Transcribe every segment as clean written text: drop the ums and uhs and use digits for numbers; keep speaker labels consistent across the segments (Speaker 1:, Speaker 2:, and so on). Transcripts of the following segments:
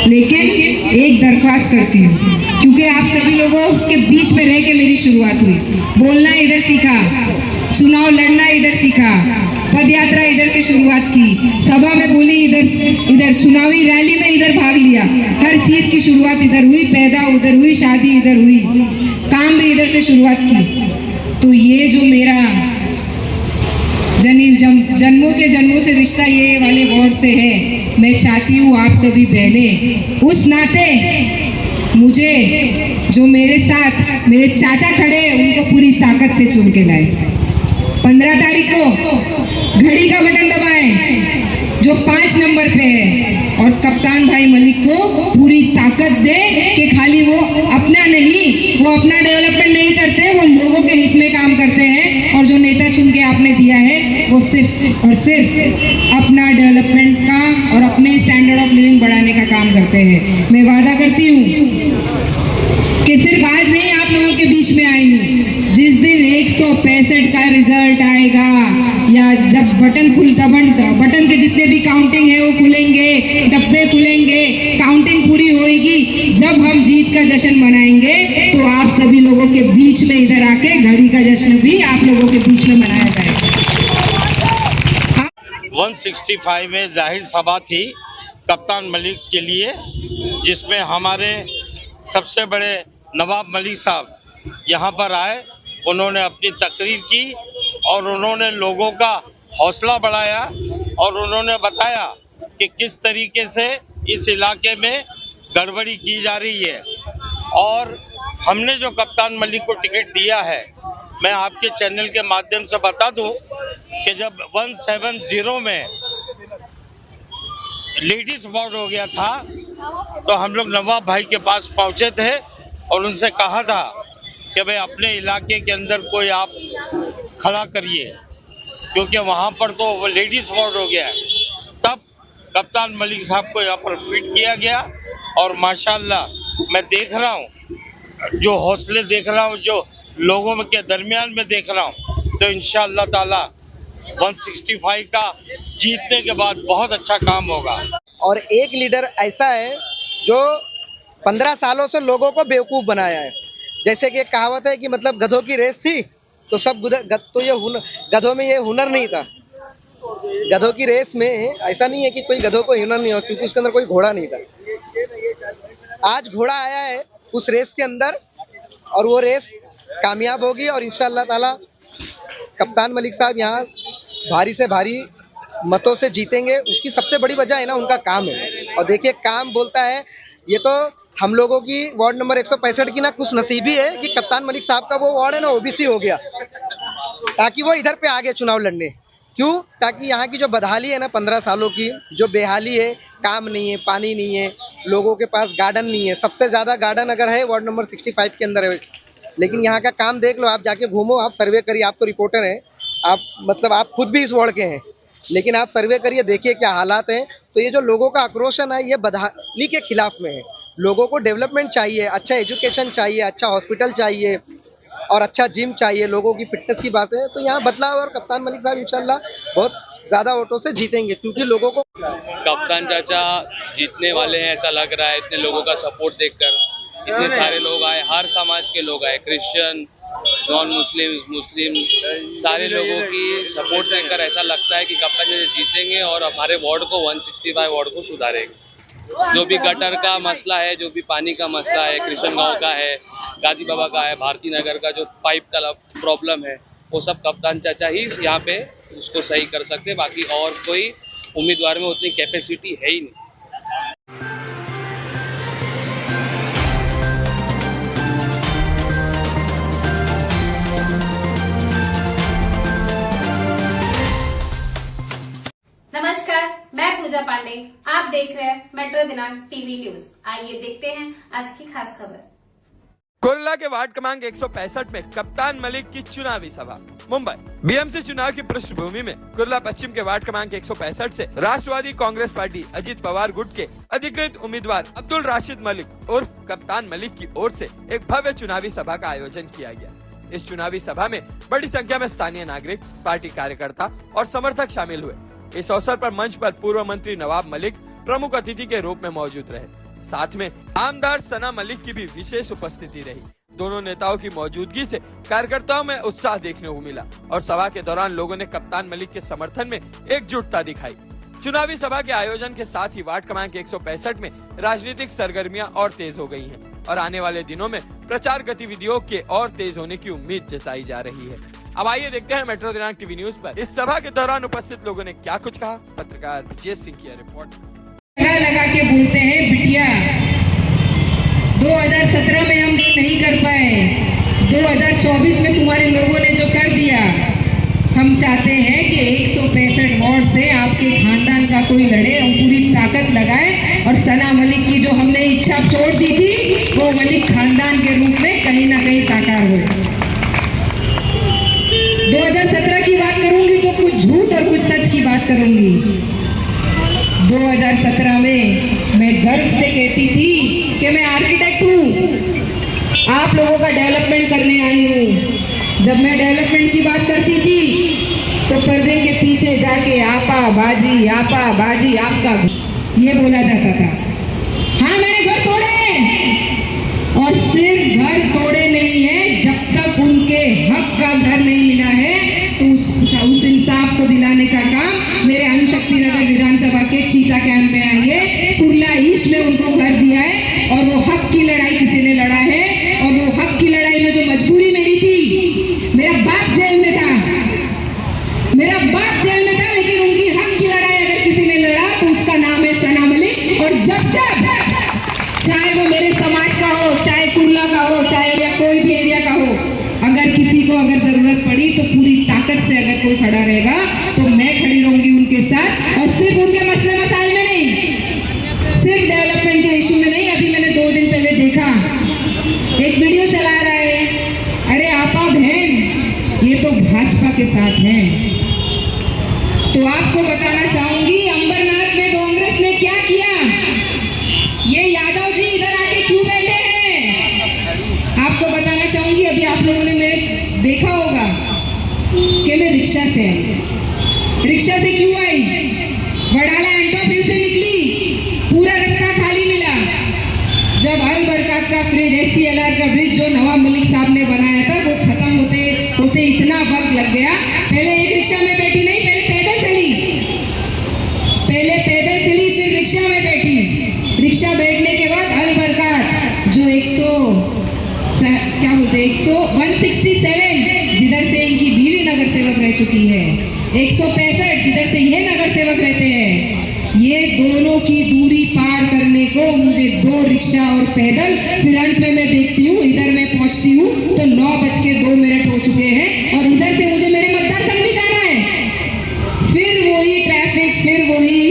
Speaker 1: लेकिन एक दरख्वास्त करती हूँ, क्योंकि आप सभी लोगों के बीच में रह के मेरी शुरुआत हुई। बोलना इधर सीखा, चुनाव लड़ना इधर सीखा, पद यात्रा इधर से शुरुआत की, सभा में बोली इधर, चुनावी रैली में इधर भाग लिया, हर चीज की शुरुआत इधर हुई, पैदा उधर हुई, शादी इधर हुई, काम भी इधर से शुरुआत की। तो ये जो मेरा जन्मों के जन्मों से रिश्ता ये वाले वार्ड से है, मैं चाहती हूँ आप सभी बहनें उस नाते मुझे जो मेरे साथ मेरे चाचा खड़े हैं उनको पूरी ताकत से चुन के लाए। 15 तारीख को घड़ी का बटन दबाएं जो 5 नंबर पे है, और कप्तान भाई मलिक को पूरी ताकत दे कि खाली वो अपना नहीं, वो अपना डेवलपमेंट नहीं करते, वो लोगों के हित में काम करते हैं, और जो नेता चुन के आपने दिया है वो सिर्फ और सिर्फ अपना डेवलपमेंट का और अपने स्टैंडर्ड ऑफ लिविंग बढ़ाने का काम करते हैं। मैं वादा करती हूँ कि सिर्फ आज नहीं आप लोगों के बीच में आई हूँ, जिस दिन 165 का रिजल्ट आएगा या जब बटन के जितने भी काउंटिंग है वो खुलेंगे, डब्बे खुलेंगे, काउंटिंग पूरी होएगी, जब हम जीत का जश्न मनाएंगे तो आप सभी लोगों के बीच में इधर आके घड़ी का जश्न भी आप लोगों के बीच में मनाया जाएगा।
Speaker 2: 165 में जाहिर सभा थी कप्तान मलिक के लिए, जिसमें हमारे सबसे बड़े नवाब मलिक साहब यहाँ पर आए। उन्होंने अपनी तकरीर की और उन्होंने लोगों का हौसला बढ़ाया और उन्होंने बताया कि किस तरीके से इस इलाके में गड़बड़ी की जा रही है। और हमने जो कप्तान मलिक को टिकट दिया है, मैं आपके चैनल के माध्यम से बता दूं कि जब 170 में लेडीज वार्ड हो गया था तो हम लोग नवाब भाई के पास पहुंचे थे और उनसे कहा था कि भाई अपने इलाके के अंदर कोई आप खड़ा करिए, क्योंकि वहाँ पर तो वो लेडीज वार्ड हो गया है। तब कप्तान मलिक साहब को यहाँ पर फिट किया गया और माशाल्लाह मैं देख रहा हूँ, जो हौसले देख रहा हूँ, जो लोगों के दरमियान में देख रहा हूँ, तो इंशाअल्लाह ताला 165 का जीतने के बाद बहुत अच्छा काम होगा।
Speaker 3: और एक लीडर ऐसा है जो 15 सालों से लोगों को बेवकूफ़ बनाया है। जैसे कि एक कहावत है कि मतलब गधों की रेस थी तो गधों में ये हुनर नहीं था। गधों की रेस में ऐसा नहीं है कि कोई गधों को हुनर नहीं हो, क्योंकि उसके अंदर कोई घोड़ा नहीं था। आज घोड़ा आया है उस रेस के अंदर और वो रेस कामयाब होगी और इंशाअल्लाह ताला कप्तान मलिक साहब यहाँ भारी से भारी मतों से जीतेंगे। उसकी सबसे बड़ी वजह है ना उनका काम है। और देखिए काम बोलता है, ये तो हम लोगों की वार्ड नंबर 165 की ना खुश नसीबी है कि कप्तान मलिक साहब का वो वार्ड है ना ओबीसी हो गया, ताकि वो इधर पे आगे चुनाव लड़ने। क्यों? ताकि यहाँ की जो बदहाली है ना 15 सालों की जो बेहाली है, काम नहीं है, पानी नहीं है, लोगों के पास गार्डन नहीं है। सबसे ज़्यादा गार्डन अगर है वार्ड नंबर 65 के अंदर है, लेकिन यहाँ का काम देख लो, आप जाके घूमो, आप सर्वे करिए, आप तो रिपोर्टर हैं, आप मतलब आप खुद भी इस वार्ड के हैं, लेकिन आप सर्वे करिए, देखिए क्या हालात हैं। तो ये जो लोगों का आक्रोशन है ये बदहाली के खिलाफ में है। लोगों को डेवलपमेंट चाहिए, अच्छा एजुकेशन चाहिए, अच्छा हॉस्पिटल चाहिए और अच्छा जिम चाहिए, लोगों की फिटनेस की बात है। तो यहाँ बदलाव और कप्तान मलिक साहब इंशाल्लाह बहुत ज़्यादा वोटों से जीतेंगे, क्योंकि लोगों को
Speaker 4: कप्तान चाचा जीतने वाले हैं ऐसा लग रहा है। इतने लोगों का सपोर्ट देखकर, इतने सारे लोग आए, हर समाज के लोग आए, क्रिश्चियन, नॉन मुस्लिम, सारे लोगों की सपोर्ट देखकर ऐसा लगता है कि कप्तान चाचा जीतेंगे और हमारे वार्ड को 165 वार्ड को सुधारेंगे। जो भी गटर का मसला है, जो भी पानी का मसला है, कृष्ण गांव का है, गाजी बाबा का है, भारती नगर का जो पाइप का प्रॉब्लम है, वो सब कप्तान चाचा ही यहाँ पे उसको सही कर सकते हैं। बाकी और कोई उम्मीदवार में उतनी कैपेसिटी है ही नहीं।
Speaker 5: नमस्कार, मैं पूजा पांडे। आप देख रहे हैं मेट्रो दिनांक टीवी न्यूज। आइए देखते हैं आज की खास खबर।
Speaker 6: कुर्ला के वार्ड क्रमांक 165 में कप्तान मलिक की चुनावी सभा। मुंबई बीएमसी चुनाव की पृष्ठभूमि में कुर्ला पश्चिम के वार्ड क्रमांक 165 से राष्ट्रवादी कांग्रेस पार्टी अजीत पवार गुट के अधिकृत उम्मीदवार अब्दुल राशिद मलिक उर्फ कप्तान मलिक की ओर से एक भव्य चुनावी सभा का आयोजन किया गया। इस चुनावी सभा में बड़ी संख्या में स्थानीय नागरिक, पार्टी कार्यकर्ता और समर्थक शामिल हुए। इस अवसर पर मंच पर पूर्व मंत्री नवाब मलिक प्रमुख अतिथि के रूप में मौजूद रहे। साथ में आमदार सना मलिक की भी विशेष उपस्थिति रही। दोनों नेताओं की मौजूदगी से कार्यकर्ताओं में उत्साह देखने को मिला और सभा के दौरान लोगों ने कप्तान मलिक के समर्थन में एकजुटता दिखाई। चुनावी सभा के आयोजन के साथ ही वार्ड क्रमांक 165 में राजनीतिक सरगर्मियां और तेज हो गई हैं और आने वाले दिनों में प्रचार गतिविधियों के और तेज होने की उम्मीद जताई जा रही है। अब आइए देखते हैं मेट्रो दिनांक टीवी न्यूज पर इस सभा के दौरान उपस्थित लोगों ने क्या कुछ कहा। पत्रकार विजय सिंह की रिपोर्ट।
Speaker 1: लगा के बोलते हैं बिटिया, 2017 में हम जो नहीं कर पाए, 2024 में तुम्हारे लोगों ने जो कर दिया, हम चाहते हैं कि 165 वार्ड से आपके खानदान का कोई लड़े, हम पूरी ताकत लगाएं और सना मलिक की जो हमने इच्छा छोड़ दी थी वो मलिक खानदान के रूप में कहीं ना कहीं साकार हो। 2017 की बात करूंगी तो कुछ झूठ और कुछ सच की बात करूंगी। 2017 में मैं गर्व से कहती थी कि मैं आर्किटेक्ट हूँ, आप लोगों का डेवलपमेंट करने आई हूँ। जब मैं डेवलपमेंट की बात करती थी तो पर्दे के पीछे जाके आपा बाजी आपका ये बोला जाता था। हाँ, मैंने घर तोड़े हैं और सिर्फ घर तोड़े नहीं है, जब तक उनके हक का घर नहीं मिला है तो उस इंसाफ को दिलाने का काम मेरे अनुशक्ति नगर विधानसभा के चीता कैंप में आइए। कुर्ला ईस्ट में उनको घर दिया है और वो हक की लड़ाई किसी ने लड़ा है और वो हक की लड़ाई में जो मजबूरी मेरी थी, मेरा बाप जेल में था, लेकिन उनकी हक की लड़ाई अगर किसी ने लड़ा तो उसका नाम है सना मलिक। और जब चाहे वो मेरे समाज का हो, चाहे कुर्ला का हो, चाहे या कोई भी एरिया का हो, अगर किसी को अगर जरूरत पड़ी तो पूरी ताकत से अगर कोई खड़ा रहेगा तो मैं खड़ी रहूंगी उनके साथ। और सिर्फ उनके मसले मसाइल में नहीं, सिर्फ डेवलपमेंट के इश्यू में नहीं। अभी मैंने 2 दिन पहले देखा, एक वीडियो चला रहा है, अरे आपा बहन ये तो भाजपा के साथ हैं। तो आपको बताना चाहूंगी अंबरनाथ में कांग्रेस ने क्या किया, ये यादव जी इधर आके क्यों बैठे हैं। आपको बताना चाहूंगी, अभी आप लोगों ने मेरे देखा होगा कि मैं रिक्शा से आई। रिक्शा से क्यों आई? वडाला एंटोफिल से निकली, पूरा रास्ता खाली मिला। जब अल बरकत का ब्रिज, SCLR का ब्रिज जो नवाब मलिक साहब ने बनाया था, वो खत्म होते इतना वक्त लग गया। पहले एक रिक्शा में बैठी नहीं, पहले पैदल चली, फिर रिक्शा में बैठी। रिक्शा बैठने के बाद अल बरकत जो 167 जिधर से इनकी बीवी नगर सेवक रह चुकी है, 165 जिधर से ये नगर सेवक रहते हैं, ये दोनों की दूरी पार करने को मुझे 2 रिक्शा और पैदल, फिर अंत में मैं देखती हूँ इधर मैं पहुँचती हूँ तो 9:02 हो चुके हैं और इधर से मुझे मेरे मतदार संघ भी जाना है। फिर वही ट्रैफिक, फिर वही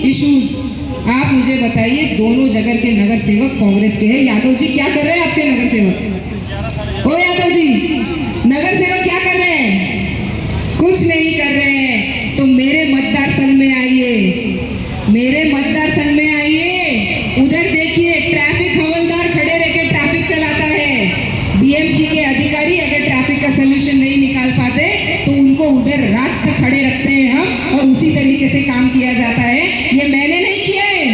Speaker 1: इश्यूज। आप मुझे बताइए, दोनों जगह के नगर सेवक कांग्रेस के हैं। यादव जी क्या कर रहे हैं आपके नगर सेवक? ओ यादव जी, नगर सेवक क्या कर रहे हैं? कुछ नहीं कर रहे हैं। तो मेरे मतदार संघ में आइए, उधर देखिए ट्रैफिक हवलदार खड़े रह के ट्रैफिक चलाता है। BMC के अधिकारी अगर ट्रैफिक का सोल्यूशन नहीं निकाल पाते तो उनको उधर रात तक खड़े रखते हैं हम, और उसी तरीके से काम किया जाता है। ये मैंने नहीं किया है,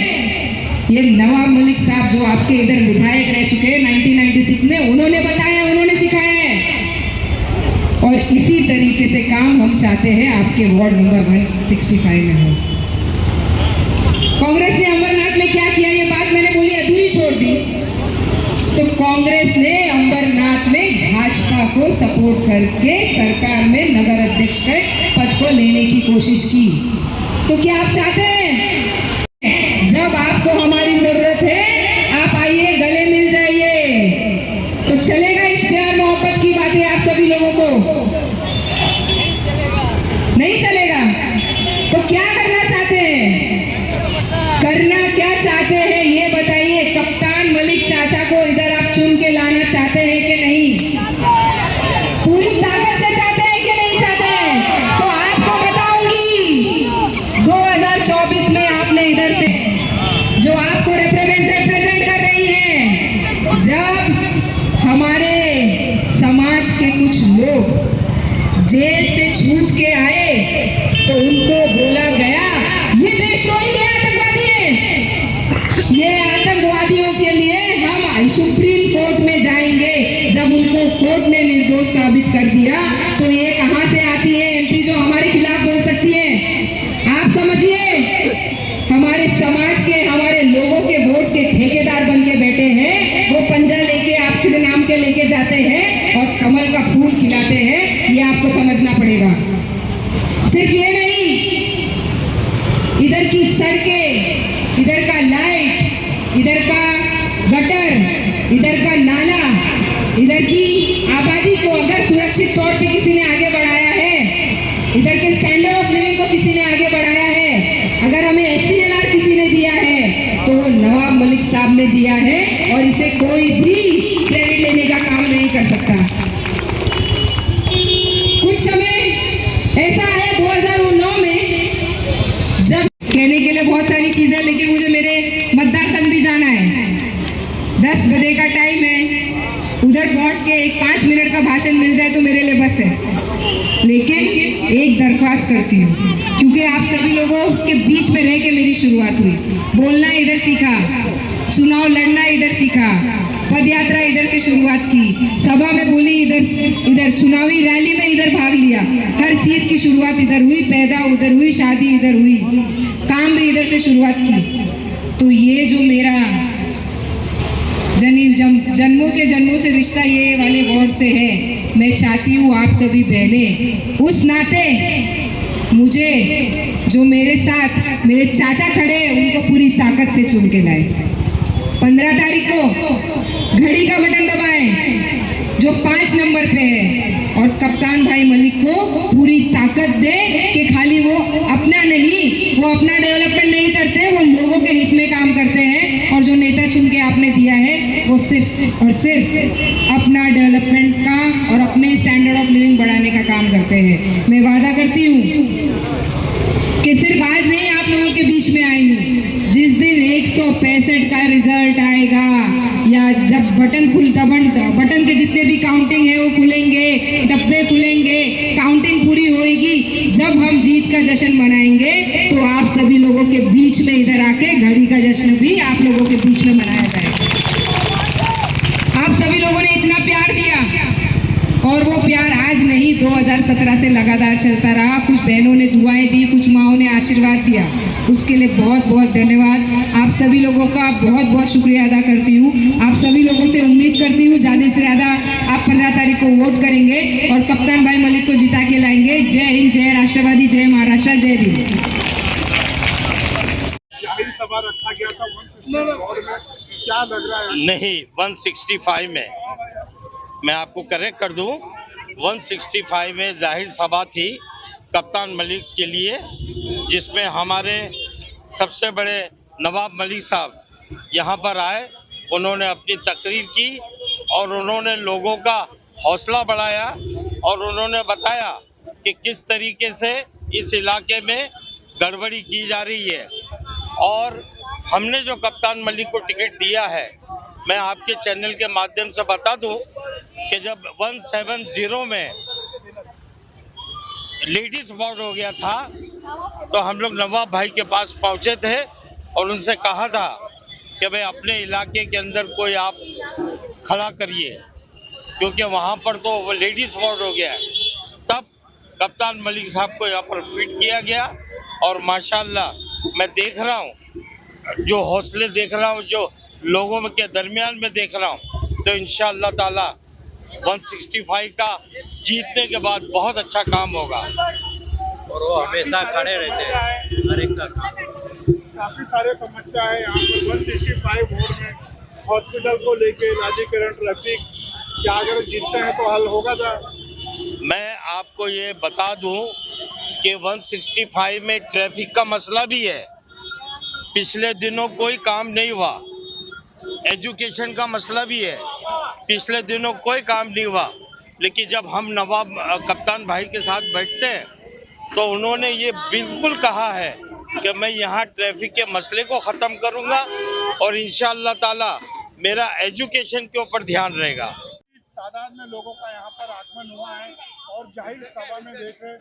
Speaker 1: ये नवाब मलिक साहब जो आपके इधर विधायक रह चुके हैं 1996 में, उन्होंने बताया, उन्होंने सिखाया है। और इसी तरीके से काम हम चाहते हैं आपके वार्ड नंबर 165 में हो। कांग्रेस ने अंबरनाथ में क्या किया, ये बात मैंने बोली अधूरी छोड़ दी। तो कांग्रेस ने अंबरनाथ में भाजपा को सपोर्ट करके सरकार में नगर अध्यक्ष के पद को लेने की कोशिश की। तो क्या आप चाहते हैं जब आपको हमारी जरूरत है आप आइए, गले मिल जाइए, तो चलेगा इस प्यार मोहब्बत की बातें आप सभी लोगों को? नहीं चलेगा। तो क्या करना चाहते हैं? करना क्या चाहते हैं ये बताइए। कप्तान मलिक चाचा को इधर आप चुन के लाना चाहते हैं कि नहीं? पूरी ताकत से चाहते हैं कि नहीं चाहते हैं? तो आपको बताऊंगी, 2024 में आपने इधर से जो आपको रिप्रेजेंट कर रही है, जब हमारे समाज के कुछ लोग जेल से छूट के आए तो उनको बोला गया ये देशद्रोही है, आतंकवादी है, ये आतंकवादी के लिए हम सुप्रीम कोर्ट में जाएंगे। जब उनको कोर्ट ने निर्दोष साबित कर दिया तो ये कहां से आती है एमपी जो हमारे खिलाफ बोल सकती है? आप समझिए, हमारे समाज के, हमारे लोगों के वोट के ठेकेदार बन के बैठे हैं। वो पंजा लेके आपके नाम के लेके जाते हैं और कमल का फूल खिलाते हैं। ये आपको समझना पड़ेगा। सिर्फ ये नहीं, इधर की सड़कें, इधर का लाइट, इधर का गटर, इधर का नाला, इधर की आबादी को अगर सुरक्षित तौर पे किसी ने आगे बढ़ाया है, इधर के स्टैंडर्ड ऑफ लिविंग को किसी ने आगे बढ़ाया है, अगर हमें SCLR किसी ने दिया है तो वो नवाब मलिक साहब ने दिया है और इसे कोई भी क्रेडिट लेने का काम नहीं कर सकता। कुछ समय ऐसा है 2009 में, जब कहने के लिए बहुत सारी चीजें, लेकिन मुझे मेरे मतदार संघ भी जाना है। 10 बजे का टाइम है, उधर पहुंच के एक 5 मिनट का भाषण मिल जाए तो मेरे लिए बस है। लेकिन एक दरख्वास्त करती हूँ, क्योंकि आप सभी लोगों के बीच में रह के मेरी शुरुआत हुई। बोलना इधर सीखा, चुनाव लड़ना इधर सीखा, पद यात्रा इधर से शुरुआत की, सभा में बोली इधर, चुनावी रैली में इधर भाग लिया, हर चीज की शुरुआत इधर हुई, पैदा उधर हुई, शादी इधर हुई, काम भी इधर से शुरुआत की। तो ये जो मेरा जन्मों के जन्मों से रिश्ता ये वाले वर्ड से है, मैं चाहती हूँ आप सभी बहनें उस नाते मुझे जो मेरे साथ मेरे चाचा खड़े हैं उनको पूरी ताकत से चुन के लाए। 15 तारीख को घड़ी का बटन दबाएं जो 5 नंबर पे है और कप्तान भाई मलिक को पूरी ताकत दे कि खाली वो अपना नहीं, वो अपना डेवलपमेंट नहीं करते, वो लोगों के हित में काम करते हैं। और जो नेता चुन के आपने दिया है वो सिर्फ और सिर्फ अपना डेवलपमेंट का और अपने स्टैंडर्ड ऑफ लिविंग बढ़ाने का काम करते हैं। मैं वादा करती हूँ कि सिर्फ आज नहीं आप लोगों के बीच में आई हूँ, जिस दिन 165 का रिजल्ट आएगा या जब बटन के जितने भी काउंटिंग है वो खुलेंगे, डब्बे खुलेंगे, काउंटिंग पूरी होगी, जब हम जीत का जश्न मनाएंगे तो आप सभी लोगों के बीच में इधर आके घड़ी का जश्न भी आप लोगों के बीच में मनाया जाएगा। आप सभी लोगों ने इतना प्यार दिया और वो प्यार आज नहीं 2017 से लगातार चलता रहा। कुछ बहनों ने दुआएं दी, कुछ माओं ने आशीर्वाद दिया, उसके लिए बहुत बहुत धन्यवाद। आप सभी लोगों का बहुत बहुत शुक्रिया अदा करती हूँ। आप सभी लोगों से उम्मीद करती हूँ ज़्यादा से ज़्यादा आप 15 तारीख को वोट करेंगे और कप्तान भाई मलिक को जिता के लाएंगे। जय हिंद, जय राष्ट्रवादी, जय महाराष्ट्र, जय भीम।
Speaker 7: जाहिर सभा रखा गया था 165 में, क्या लग रहा है?
Speaker 2: नहीं, 165 में मैं आपको करेक्ट कर दूं, 165 में जाहिर सभा थी कप्तान मलिक के लिए, जिसमें हमारे सबसे बड़े नवाब मलिक साहब यहाँ पर आए। उन्होंने अपनी तकरीर की और उन्होंने लोगों का हौसला बढ़ाया और उन्होंने बताया कि किस तरीके से इस इलाके में गड़बड़ी की जा रही है। और हमने जो कप्तान मलिक को टिकट दिया है, मैं आपके चैनल के माध्यम से बता दूं कि जब 170 में लेडीज वोट हो गया था तो हम लोग नवाब भाई के पास पहुंचे थे और उनसे कहा था कि भाई अपने इलाके के अंदर कोई आप खड़ा करिए, क्योंकि वहां पर तो वो लेडीज वोट हो गया है। तब कप्तान मलिक साहब को यहाँ पर फिट किया गया और माशाल्लाह मैं देख रहा हूँ, जो हौसले देख रहा हूँ, जो लोगों के दरमियान में देख रहा हूँ, तो इंशाअल्लाह ताला 165 का जीतने के बाद बहुत अच्छा काम होगा।
Speaker 8: और वो हमेशा खड़े रहते हैं हर एक का।
Speaker 7: काफी सारे समस्या है यहाँ पर 165 वोट में, हॉस्पिटल को लेके, राज्यकरण, ट्रैफिक, क्या अगर जीतते हैं तो हल होगा?
Speaker 2: मैं आपको ये बता दूं कि 165 में ट्रैफिक का मसला भी है। पिछले दिनों कोई काम नहीं हुआ। एजुकेशन का मसला भी है, पिछले दिनों कोई काम नहीं हुआ। लेकिन जब हम नवाब कप्तान भाई के साथ बैठते हैं तो उन्होंने ये बिल्कुल कहा है कि मैं यहाँ ट्रैफिक के मसले को ख़त्म करूँगा और इंशाअल्लाह ताला मेरा एजुकेशन के ऊपर ध्यान रहेगा।
Speaker 7: तादाद में लोगों का यहाँ पर आगमन हुआ है और जाहिर सभा में देख रहे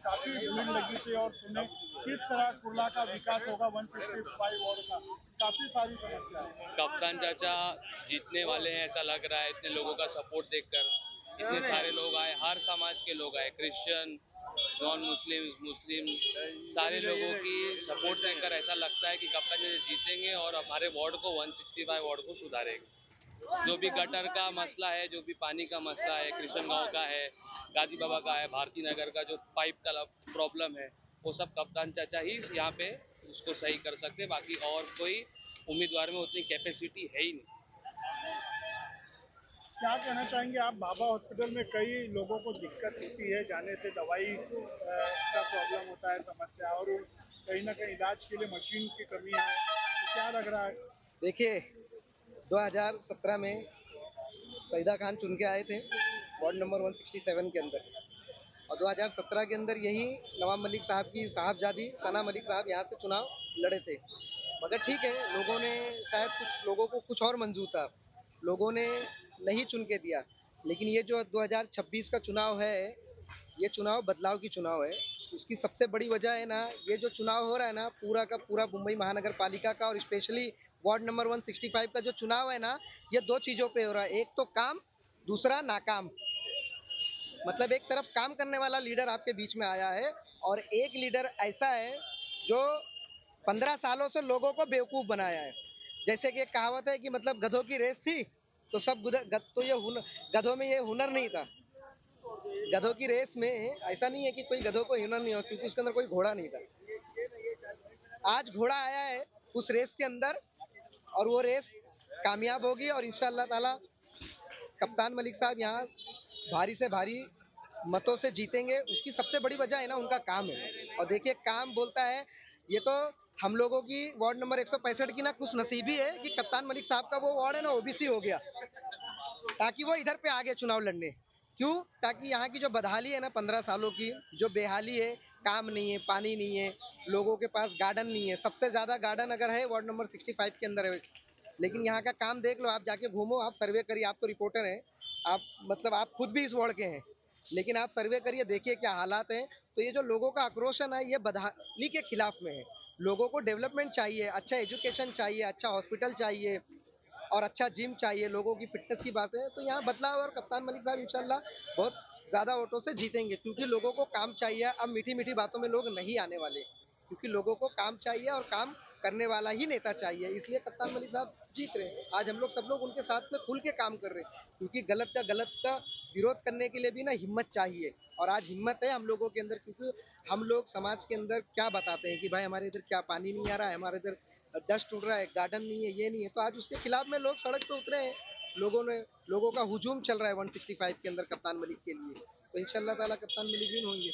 Speaker 7: काफी भीड़ लगी थी और सुने किस तरह कुर्ला का विकास होगा 155 वार्ड का, काफी सारी समस्या है।
Speaker 4: कप्तान चाचा जीतने वाले हैं ऐसा लग रहा है, इतने लोगों का सपोर्ट देखकर इतने सारे लोग आए, हर समाज के लोग आए, क्रिश्चियन, नॉन मुस्लिम, मुस्लिम, सारे लोगों की सपोर्ट देखकर ऐसा लगता है कि कप्तान चाचा जीतेंगे और हमारे वार्ड को 165 वार्ड को सुधारेंगे। जो भी गटर का मसला है, जो भी पानी का मसला है, कृष्ण गांव का है, गाजी बाबा का है, भारती नगर का जो पाइप का प्रॉब्लम है, वो सब कप्तान चाचा ही यहाँ पे उसको सही कर सकते हैं। बाकी और कोई उम्मीदवार में उतनी कैपेसिटी है ही नहीं।
Speaker 7: क्या कहना चाहेंगे आप? बाबा हॉस्पिटल में कई लोगों को दिक्कत होती है जाने से, दवाई का प्रॉब्लम होता है, समस्या, और कहीं ना कहीं इलाज के लिए मशीन की कमी है, तो क्या लग रहा है?
Speaker 3: देखिए 2017 में सईदा खान चुन के आए थे वार्ड नंबर 167 के अंदर, और 2017 के अंदर यही नवाब मलिक साहब की साहबजादी सना मलिक साहब यहाँ से चुनाव लड़े थे। मगर ठीक है, लोगों ने शायद कुछ लोगों को कुछ और मंजूर था, लोगों ने नहीं चुन के दिया। लेकिन ये जो 2026 का चुनाव है, ये चुनाव बदलाव की चुनाव है। उसकी सबसे बड़ी वजह है ना, ये जो चुनाव हो रहा है ना पूरा का पूरा मुंबई महानगर पालिका का, और स्पेशली वार्ड नंबर 165 का जो चुनाव है ना, ये दो चीज़ों पे हो रहा है। एक तो काम, दूसरा नाकाम। मतलब एक तरफ काम करने वाला लीडर आपके बीच में आया है, और एक लीडर ऐसा है जो 15 सालों से लोगों को बेवकूफ़ बनाया है। जैसे कि एक कहावत है कि मतलब गधों की रेस थी तो गधों में ये हुनर नहीं था। गधों की रेस में ऐसा नहीं है कि कोई गधों को हुनर नहीं हो, क्योंकि उसके अंदर कोई घोड़ा नहीं था। आज घोड़ा आया है उस रेस के अंदर, और वो रेस कामयाब होगी, और इंशाअल्लाह ताला कप्तान मलिक साहब यहाँ भारी से भारी मतों से जीतेंगे। उसकी सबसे बड़ी वजह है ना उनका काम है। और देखिए काम बोलता है, ये तो हम लोगों की वार्ड नंबर 165 की ना कुछ नसीबी है कि कप्तान मलिक साहब का वो वार्ड है ना ओबीसी हो गया, ताकि वो इधर पे आगे चुनाव लड़ने। क्यों? ताकि यहाँ की जो बदहाली है ना 15 सालों की, जो बेहाली है, काम नहीं है, पानी नहीं है, लोगों के पास गार्डन नहीं है। सबसे ज़्यादा गार्डन अगर है वार्ड नंबर 65 के अंदर है, लेकिन यहाँ का काम देख लो, आप जाके घूमो, आप सर्वे करिए, आप तो रिपोर्टर हैं, आप मतलब आप खुद भी इस वार्ड के हैं, लेकिन आप सर्वे करिए, देखिए क्या हालात हैं। तो ये जो लोगों का आक्रोश है ना, ये बदहाली के खिलाफ में है। लोगों को डेवलपमेंट चाहिए, अच्छा एजुकेशन चाहिए, अच्छा हॉस्पिटल चाहिए, और अच्छा जिम चाहिए, लोगों की फिटनेस की बात है। तो यहाँ बदलाव, और कप्तान मलिक साहब इंशाल्लाह बहुत ज़्यादा वोटों से जीतेंगे, क्योंकि लोगों को काम चाहिए। अब मीठी मीठी बातों में लोग नहीं आने वाले, क्योंकि लोगों को काम चाहिए और काम करने वाला ही नेता चाहिए। इसलिए कप्तान मलिक साहब जीत रहे हैं। आज हम लोग सब लोग उनके साथ में खुल के काम कर रहे हैं, क्योंकि गलत का विरोध करने के लिए भी ना हिम्मत चाहिए, और आज हिम्मत है हम लोगों के अंदर। क्योंकि हम लोग समाज के अंदर क्या बताते हैं कि भाई हमारे इधर क्या पानी नहीं आ रहा है, हमारे इधर डस्ट उड़ रहा है, गार्डन नहीं है, ये नहीं है, तो आज उसके खिलाफ में लोग सड़क पे उतरे हैं। लोगों का हुजूम चल रहा है 165 के अंदर कप्तान मलिक के लिए। तो इंशाल्लाह ताला कप्तान मलिक विन होंगे।